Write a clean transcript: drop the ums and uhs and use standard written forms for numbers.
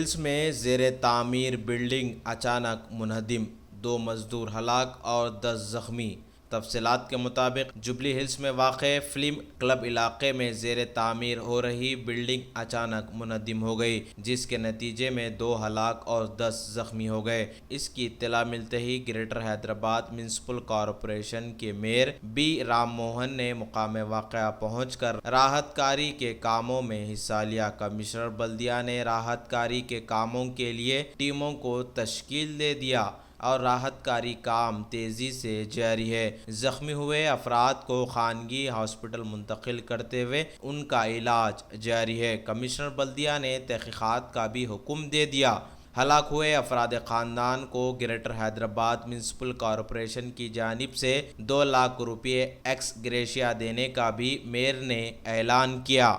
Hills में ज़ेरे तामीर बिल्डिंग अचानक मुनहदिम, 2 मजदूर हलाक और 10 जख्मी। तफसीलात के मुताबिक जुबली हिल्स में वाक़े फिल्म क्लब इलाके में ज़ेरे तामीर हो रही बिल्डिंग अचानक मुनहदिम हो गई, जिसके नतीजे में 2 हलाक और 10 जख्मी हो गए। इसकी इत्तला मिलते ही ग्रेटर हैदराबाद म्यूनसिपल कॉरपोरेशन के मेयर बी राम मोहन ने मुकाम वाक़या पहुंचकर राहत कारी के कामों में हिस्सा लिया। कमिश्नर बल्दिया ने राहत कारी के कामों के लिए टीमों को तश्कील दे दिया और राहत कारी काम तेज़ी से जारी है। ज़ख्मी हुए अफराद को खानगी हॉस्पिटल मुंतकिल करते हुए उनका इलाज जारी है। कमिश्नर बल्दिया ने तहक़ीक़ात का भी हुक्म दे दिया। हलाक हुए अफराद ख़ानदान को ग्रेटर हैदराबाद म्यूनसिपल कॉरपोरेशन की जानिब से 2 लाख रुपये एक्स ग्रेशिया देने का भी मेयर ने ऐलान किया।